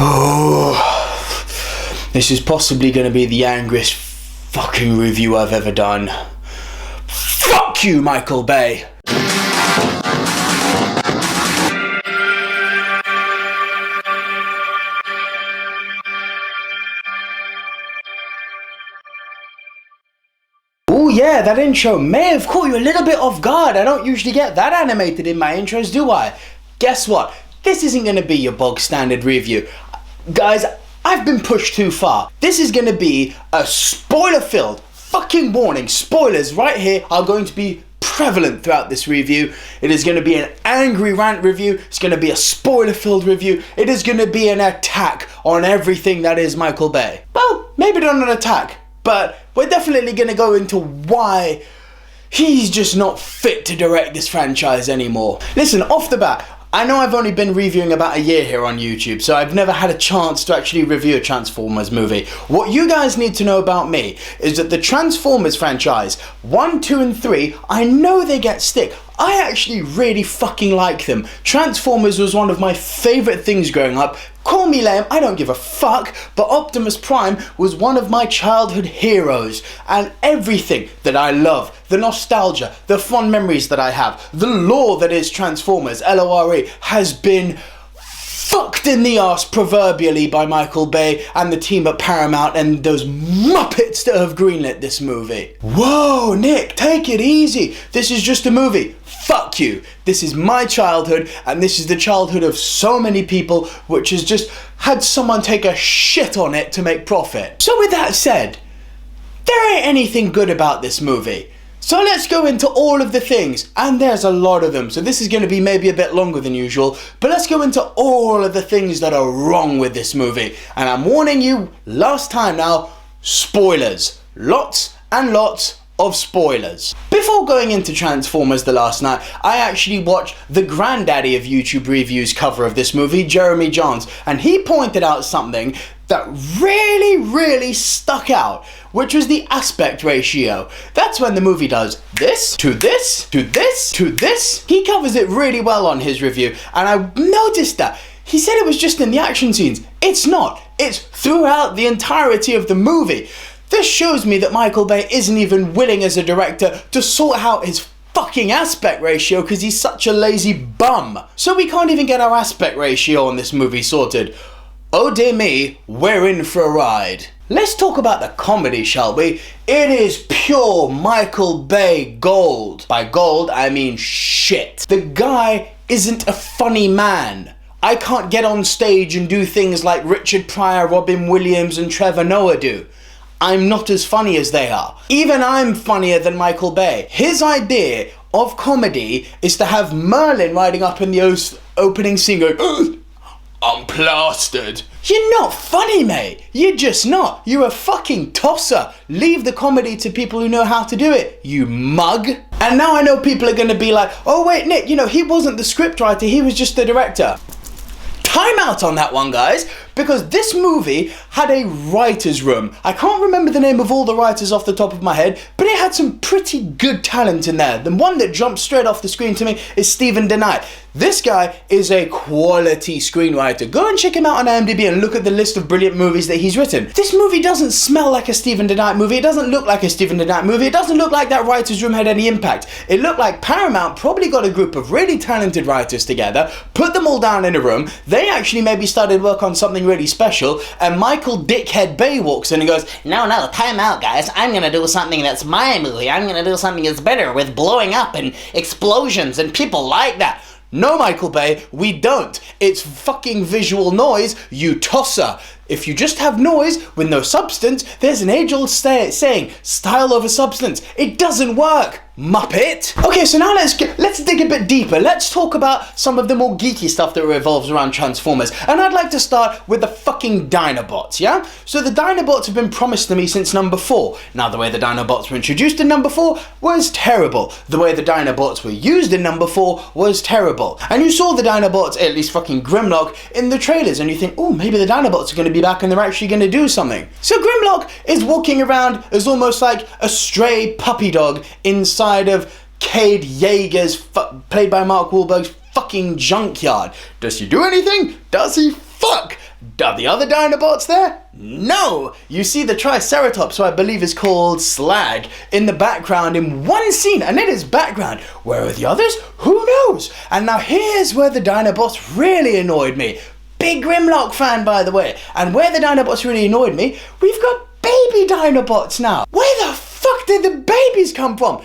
Oh, this is possibly going to be the angriest fucking review I've ever done. Fuck you, Michael Bay! Oh yeah, that intro may have caught you a little bit off guard. I don't usually get that animated in my intros, do I? Guess what? This isn't going to be your bog standard review. Guys, I've been pushed too far. This is going to be a spoiler-filled fucking warning. Spoilers right here are going to be prevalent throughout this review. It is going to be an angry rant review. It's going to be a spoiler-filled review. It is going to be an attack on everything that is Michael Bay. Well, maybe not an attack, but we're definitely going to go into why he's just not fit to direct this franchise anymore. Listen, off the bat, I know I've only been reviewing about a year here on YouTube, so I've never had a chance to actually review a Transformers movie. What you guys need to know about me is that the Transformers franchise, 1, 2, and 3, I know they get stick. I actually really fucking like them. Transformers was one of my favourite things growing up. Call me lame, I don't give a fuck, but Optimus Prime was one of my childhood heroes, and everything that I love, the nostalgia, the fond memories that I have, the lore that is Transformers, L-O-R-E, has been fucked in the arse proverbially by Michael Bay and the team at Paramount and those muppets that have greenlit this movie. Whoa, Nick, take it easy. This is just a movie. Fuck you. This is my childhood, and this is the childhood of so many people, which has just had someone take a shit on it to make profit. So with that said, there ain't anything good about this movie. So let's go into all of the things, and there's a lot of them, so this is going to be maybe a bit longer than usual, but let's go into all of the things that are wrong with this movie. And I'm warning you, last time now, spoilers. Lots and lots of spoilers. Before going into Transformers the last night, I actually watched the granddaddy of YouTube reviews cover of this movie, Jeremy Johns, and he pointed out something that really stuck out, which was the aspect ratio. That's when the movie does this, to this, to this, to this. He covers it really well on his review, and I noticed that. He said it was just in the action scenes. It's not. It's throughout the entirety of the movie. This shows me that Michael Bay isn't even willing as a director to sort out his fucking aspect ratio because he's such a lazy bum. So we can't even get our aspect ratio on this movie sorted. Oh dear me, we're in for a ride. Let's talk about the comedy, shall we? It is pure Michael Bay gold. By gold, I mean shit. The guy isn't a funny man. I can't get on stage and do things like Richard Pryor, Robin Williams, and Trevor Noah do. I'm not as funny as they are. Even I'm funnier than Michael Bay. His idea of comedy is to have Merlin riding up in the opening scene going, "Ugh, I'm plastered." You're not funny, mate. You're just not. You're a fucking tosser. Leave the comedy to people who know how to do it, you mug. And now I know people are going to be like, oh wait, Nick, you know, he wasn't the scriptwriter, he was just the director. Time out on that one, guys, because this movie had a writer's room. I can't remember the name of all the writers off the top of my head, but it had some pretty good talent in there. The one that jumped straight off the screen to me is Stephen DeKnight. This guy is a quality screenwriter. Go and check him out on IMDb and look at the list of brilliant movies that he's written. This movie doesn't smell like a Stephen DeKnight movie. It doesn't look like a Stephen DeKnight movie. It doesn't look like that writer's room had any impact. It looked like Paramount probably got a group of really talented writers together, put them all down in a room. They actually maybe started work on something really special, and Michael Dickhead Bay walks in and goes, no, time out, guys. I'm gonna do something that's my movie. I'm gonna do something that's better with blowing up and explosions and people like that. No, Michael Bay, we don't. It's fucking visual noise, you tosser. If you just have noise with no substance, there's an age-old saying, style over substance. It doesn't work, muppet. Okay, so now let's dig a bit deeper. Let's talk about some of the more geeky stuff that revolves around Transformers. And I'd like to start with the fucking Dinobots, yeah? So the Dinobots have been promised to me since number 4. Now, the way the Dinobots were introduced in number 4 was terrible. The way the Dinobots were used in number 4 was terrible. And you saw the Dinobots, at least fucking Grimlock, in the trailers, and you think, oh, maybe the Dinobots are going to be back and they're actually going to do something. So Grimlock is walking around as almost like a stray puppy dog inside of Cade Yeager's, played by Mark Wahlberg's, fucking junkyard. Does he do anything? Does he fuck? Are the other Dinobots there? No! You see the Triceratops, who I believe is called Slag, in the background in one scene, and it is background. Where are the others? Who knows? And now here's where the Dinobots really annoyed me. Big Grimlock fan, by the way. And where the Dinobots really annoyed me, we've got baby Dinobots now. Where the fuck did the babies come from?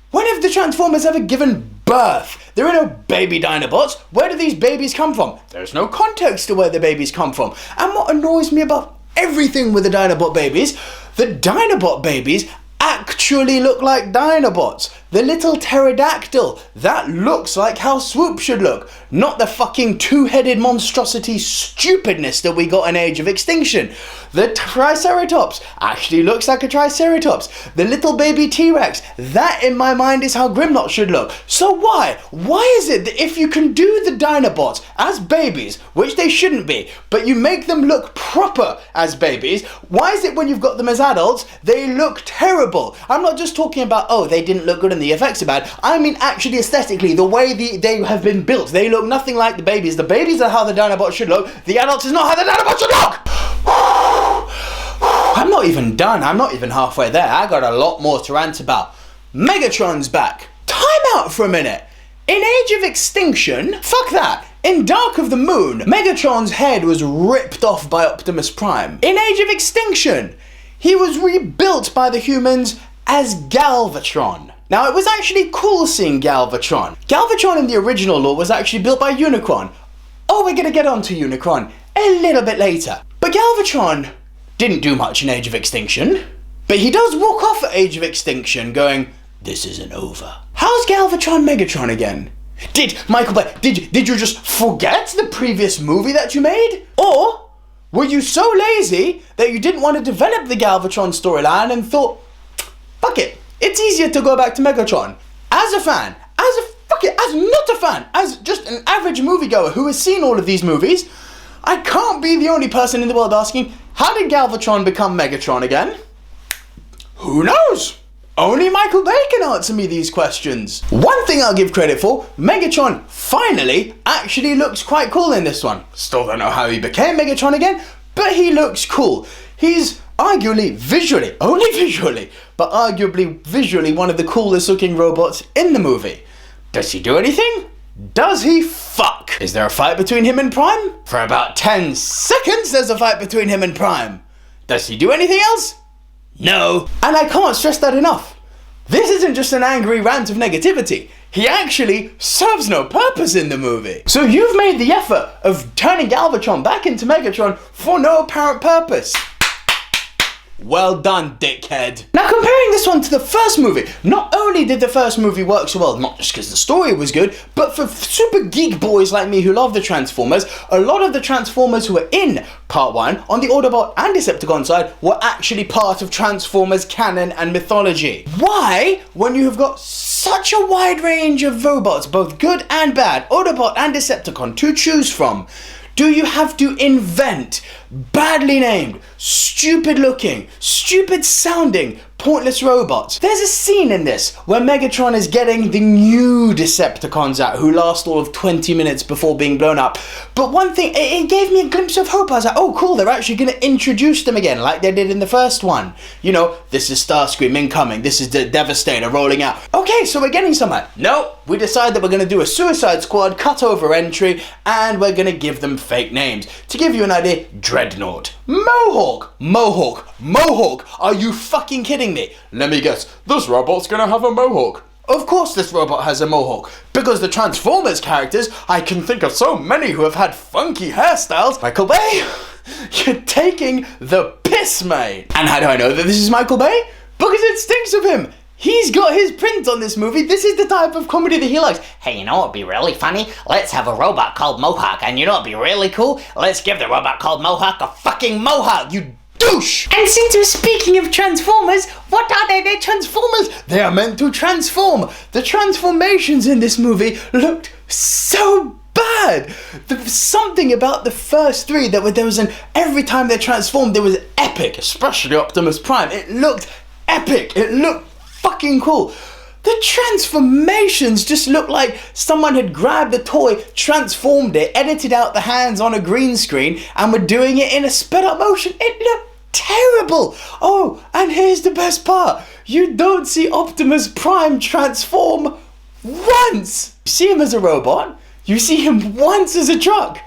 When have the Transformers ever given birth? There are no baby Dinobots. Where do these babies come from? There's no context to where the babies come from. And what annoys me about everything with the Dinobot babies, the Dinobot babies actually look like Dinobots. The little pterodactyl, that looks like how Swoop should look, not the fucking two-headed monstrosity stupidness that we got in Age of Extinction. The Triceratops actually looks like a Triceratops. The little baby T-Rex, that in my mind is how Grimlock should look. So why? Why is it that if you can do the Dinobots as babies, which they shouldn't be, but you make them look proper as babies, why is it when you've got them as adults, they look terrible? I'm not just talking about, oh, they didn't look good and the effects are bad. I mean actually aesthetically, the way they have been built, they look nothing like the babies. The babies are how the Dinobots should look. The adults is not how the Dinobots should look! I'm not even done. I'm not even halfway there. I got a lot more to rant about. Megatron's back. Time out for a minute. In Age of Extinction, fuck that. In Dark of the Moon, Megatron's head was ripped off by Optimus Prime. In Age of Extinction, he was rebuilt by the humans as Galvatron. Now, it was actually cool seeing Galvatron. Galvatron in the original lore was actually built by Unicron. Oh, we're gonna get onto Unicron a little bit later. But Galvatron didn't do much in Age of Extinction. But he does walk off at Age of Extinction going, this isn't over. How's Galvatron Megatron again? Did Michael Bay, did you just forget the previous movie that you made? Or were you so lazy that you didn't want to develop the Galvatron storyline and thought, fuck it, it's easier to go back to Megatron? As a fan, as not a fan, as just an average moviegoer who has seen all of these movies, I can't be the only person in the world asking, how did Galvatron become Megatron again? Who knows? Only Michael Bay can answer me these questions. One thing I'll give credit for, Megatron finally actually looks quite cool in this one. Still don't know how he became Megatron again, but he looks cool. He's arguably visually, only visually, but arguably visually one of the coolest looking robots in the movie. Does he do anything? Does he fuck? Is there a fight between him and Prime? For about 10 seconds there's a fight between him and Prime. Does he do anything else? No. And I can't stress that enough. This isn't just an angry rant of negativity. He actually serves no purpose in the movie. So you've made the effort of turning Galvatron back into Megatron for no apparent purpose. Well done, dickhead. Now comparing this one to the first movie, not only did the first movie work so well, not just because the story was good, but for super geek boys like me who love the Transformers, a lot of the Transformers who were in Part 1 on the Autobot and Decepticon side were actually part of Transformers canon and mythology. Why, when you have got such a wide range of robots, both good and bad, Autobot and Decepticon, to choose from, do you have to invent badly named, stupid looking, stupid sounding, pointless robots? There's a scene in this where Megatron is getting the new Decepticons out who last all of 20 minutes before being blown up. But one thing, it gave me a glimpse of hope. I was like, oh cool, they're actually going to introduce them again like they did in the first one. You know, this is Starscream incoming, this is the Devastator rolling out. Okay, so we're getting somewhere. No, we decide that we're going to do a Suicide Squad cut over entry and we're going to give them fake names. To give you an idea, Dreadnought, Mohawk, are you fucking kidding me? Let me guess, this robot's gonna have a mohawk. Of course this robot has a mohawk, because the Transformers characters, I can think of so many who have had funky hairstyles. Michael Bay, you're taking the piss, mate. And how do I know that this is Michael Bay? Because it stinks of him. He's got his print on this movie. This is the type of comedy that he likes. Hey, you know what'd be really funny? Let's have a robot called Mohawk. And you know what'd be really cool? Let's give the robot called Mohawk a fucking mohawk, you douche! And since we're speaking of Transformers, what are they? They're Transformers! They are meant to transform. The transformations in this movie looked so bad. There was something about the first three that there was every time they transformed, there was epic, especially Optimus Prime. It looked epic. It looked fucking cool. the transformations just look like someone had grabbed a toy, transformed it, edited out the hands on a green screen, and were doing it in a sped up motion. It looked terrible. Oh, and here's the best part. You don't see Optimus Prime transform once. You see him as a robot, you see him once as a truck,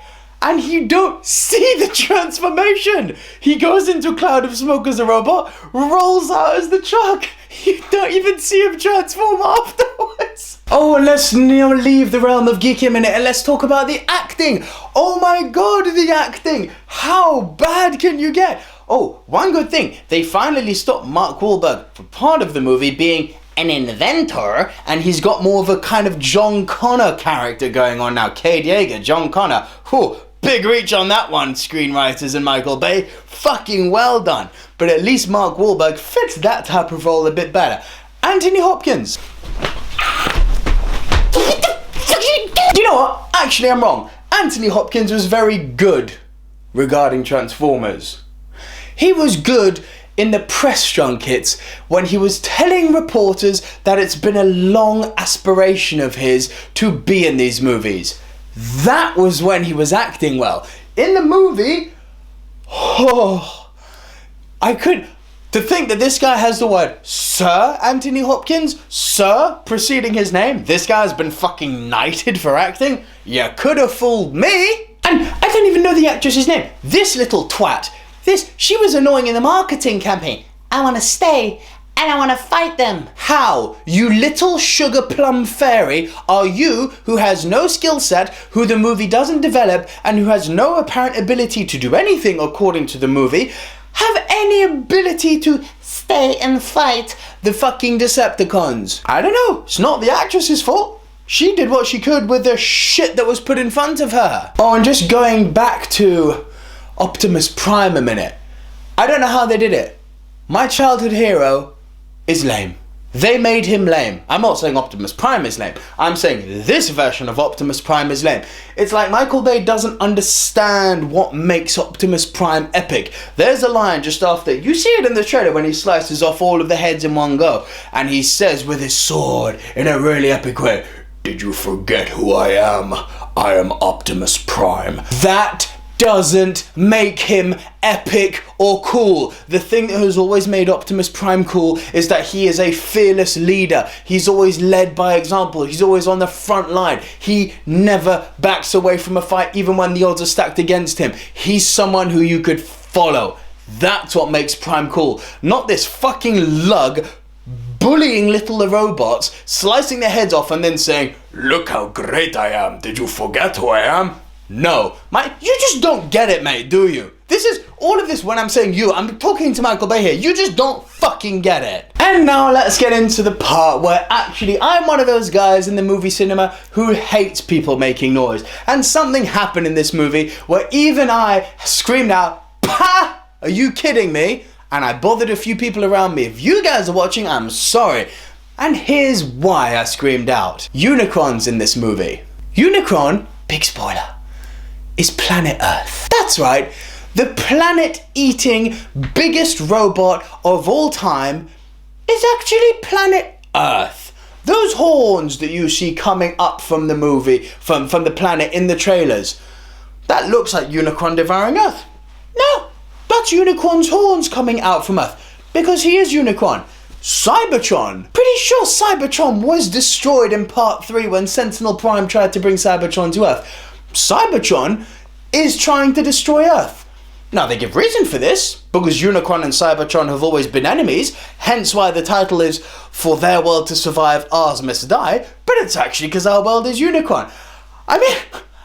and you don't see the transformation. He goes into a cloud of smoke as a robot, rolls out as the truck. You don't even see him transform afterwards. Oh, and let's leave the realm of geeky a minute and let's talk about the acting. Oh my god, the acting. How bad can you get? Oh, one good thing. They finally stopped Mark Wahlberg for part of the movie being an inventor, and he's got more of a kind of John Connor character going on now. Cade Yeager, John Connor. Whew, big reach on that one, screenwriters and Michael Bay. Fucking well done. But at least Mark Wahlberg fits that type of role a bit better. Anthony Hopkins. You know what? Actually, I'm wrong. Anthony Hopkins was very good regarding Transformers. He was good in the press junkets when he was telling reporters that it's been a long aspiration of his to be in these movies. That was when he was acting well. In the movie, to think that this guy has the word Sir Anthony Hopkins, Sir preceding his name. This guy's been fucking knighted for acting. You could have fooled me. And I don't even know the actress's name. This little twat. She was annoying in the marketing campaign. I want to stay and I want to fight them. How, you little sugar plum fairy, are you, who has no skill set, who the movie doesn't develop, and who has no apparent ability to do anything according to the movie, have any ability to stay and fight the fucking Decepticons? I don't know. It's not the actress's fault. She did what she could with the shit that was put in front of her. Oh, and just going back to Optimus Prime a minute. I don't know how they did it. My childhood hero is lame. They made him lame. I'm not saying Optimus Prime is lame. I'm saying this version of Optimus Prime is lame. It's like Michael Bay doesn't understand what makes Optimus Prime epic. There's a line just after, you see it in the trailer when he slices off all of the heads in one go, and he says with his sword in a really epic way, "Did you forget who I am? I am Optimus Prime." That doesn't make him epic or cool. The thing that has always made Optimus Prime cool is that he is a fearless leader. He's always led by example. He's always on the front line. He never backs away from a fight even when the odds are stacked against him. He's someone who you could follow. That's what makes Prime cool. Not this fucking lug bullying little robots, slicing their heads off and then saying, "Look how great I am. Did you forget who I am?" No, you just don't get it, mate, do you? This is, all of this when I'm saying you, I'm talking to Michael Bay here, you just don't fucking get it. And now let's get into the part where actually I'm one of those guys in the movie cinema who hates people making noise. And something happened in this movie where even I screamed out, "Pah! Are you kidding me?" And I bothered a few people around me. If you guys are watching, I'm sorry. And here's why I screamed out. Unicron's in this movie. Unicron, big spoiler, is planet Earth. That's right, the planet-eating biggest robot of all time is actually planet Earth. Those horns that you see coming up from the movie, from the planet in the trailers, that looks like Unicron devouring Earth. No, that's Unicron's horns coming out from Earth, because he is Unicron. Cybertron. Pretty sure Cybertron was destroyed in part 3 when Sentinel Prime tried to bring Cybertron to Earth. Cybertron is trying to destroy Earth. Now they give reason for this, because Unicron and Cybertron have always been enemies, hence why the title is "For Their World to Survive, Ours Must Die," but it's actually because our world is Unicron. I mean,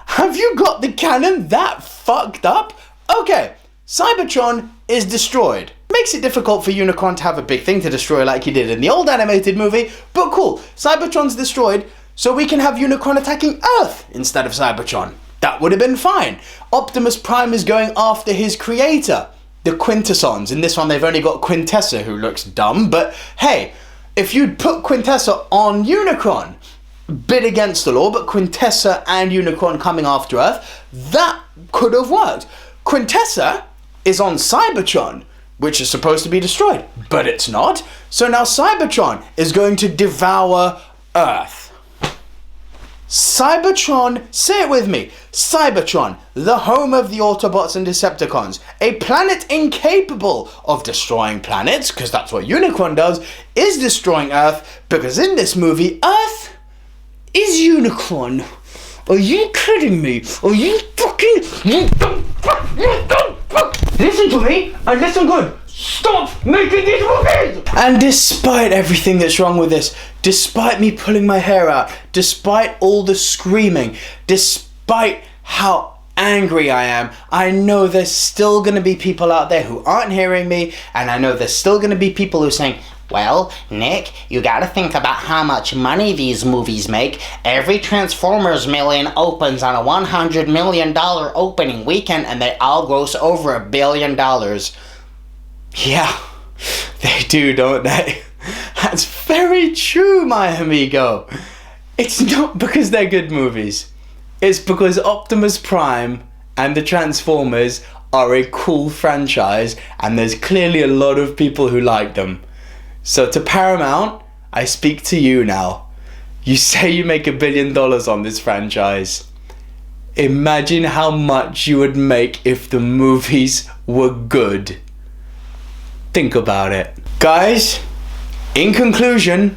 have you got the canon that fucked up? Okay, Cybertron is destroyed. Makes it difficult for Unicron to have a big thing to destroy like he did in the old animated movie, but cool, Cybertron's destroyed, so we can have Unicron attacking Earth instead of Cybertron. That would have been fine. Optimus Prime is going after his creator, the Quintessons. In this one, they've only got Quintessa, who looks dumb, but hey, if you'd put Quintessa on Unicron, bid against the law, but Quintessa and Unicron coming after Earth, that could have worked. Quintessa is on Cybertron. which is supposed to be destroyed, but it's not. So now Cybertron is going to devour Earth. Cybertron, say it with me, Cybertron, the home of the Autobots and Decepticons, a planet incapable of destroying planets, because that's what Unicron does, is destroying Earth, because in this movie, Earth is Unicron. Are you kidding me? Are you fucking... Listen to me, and listen good. Stop making these movies! And despite everything that's wrong with this, despite me pulling my hair out, despite all the screaming, despite how angry I am, I know there's still going to be people out there who aren't hearing me, and I know there's still going to be people who are saying, well, Nick, you gotta think about how much money these movies make. Every Transformers million opens on a $100 million opening weekend, and they all gross over $1 billion. Yeah, they do, don't they? That's very true, my amigo. It's not because they're good movies. It's because Optimus Prime and the Transformers are a cool franchise, and there's clearly a lot of people who like them. So to Paramount, I speak to you now. You say you make $1 billion on this franchise. Imagine how much you would make if the movies were good. Think about it. Guys, in conclusion,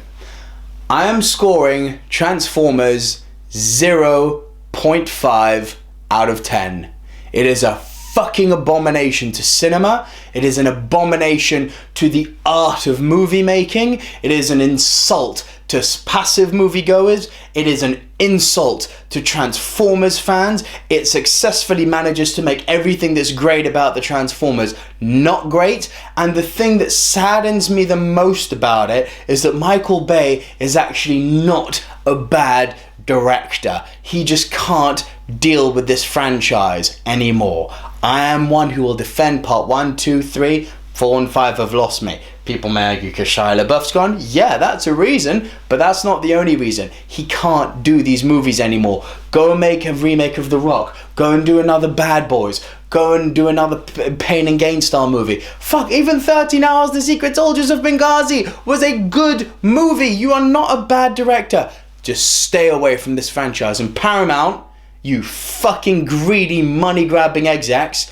I am scoring Transformers 0.5 out of 10. It is a fucking abomination to cinema. It is an abomination to the art of movie making. It is an insult to passive moviegoers. It is an insult to Transformers fans. It successfully manages to make everything that's great about the Transformers not great. And the thing that saddens me the most about it is that Michael Bay is actually not a bad director. He just can't deal with this franchise anymore. I am one who will defend part 1, 2, 3, 4 and 5 have lost me. People may argue because Shia LaBeouf's gone. Yeah, that's a reason, but that's not the only reason. He can't do these movies anymore. Go and make a remake of The Rock. Go and do another Bad Boys. Go and do another Pain and Gain style movie. Fuck, even 13 Hours, The Secret Soldiers of Benghazi was a good movie. You are not a bad director. Just stay away from this franchise. And Paramount, you fucking greedy money grabbing execs,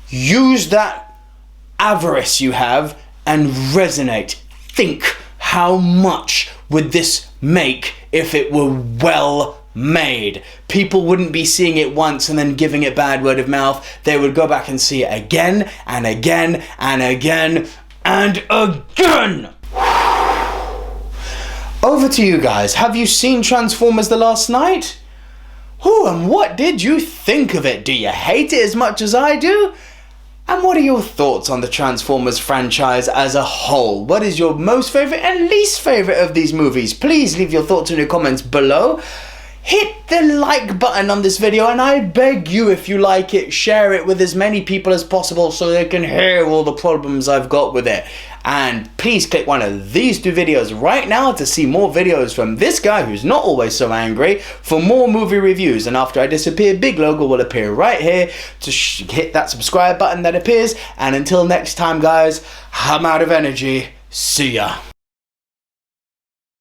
use that avarice you have and resonate. Think, how much would this make if it were well made? People wouldn't be seeing it once and then giving it bad word of mouth. They would go back and see it again and again and again and again. Over to you guys. Have you seen Transformers The Last Night? Ooh, and what did you think of it? Do you hate it as much as I do? And what are your thoughts on the Transformers franchise as a whole? What is your most favourite and least favourite of these movies? Please leave your thoughts in the comments below. Hit the like button on this video, and I beg you, if you like it, share it with as many people as possible so they can hear all the problems I've got with it. And please click one of these 2 videos right now to see more videos from this guy who's not always so angry for more movie reviews. And after I disappear, big logo will appear right here to hit that subscribe button that appears. And until next time, guys, I'm out of energy. See ya.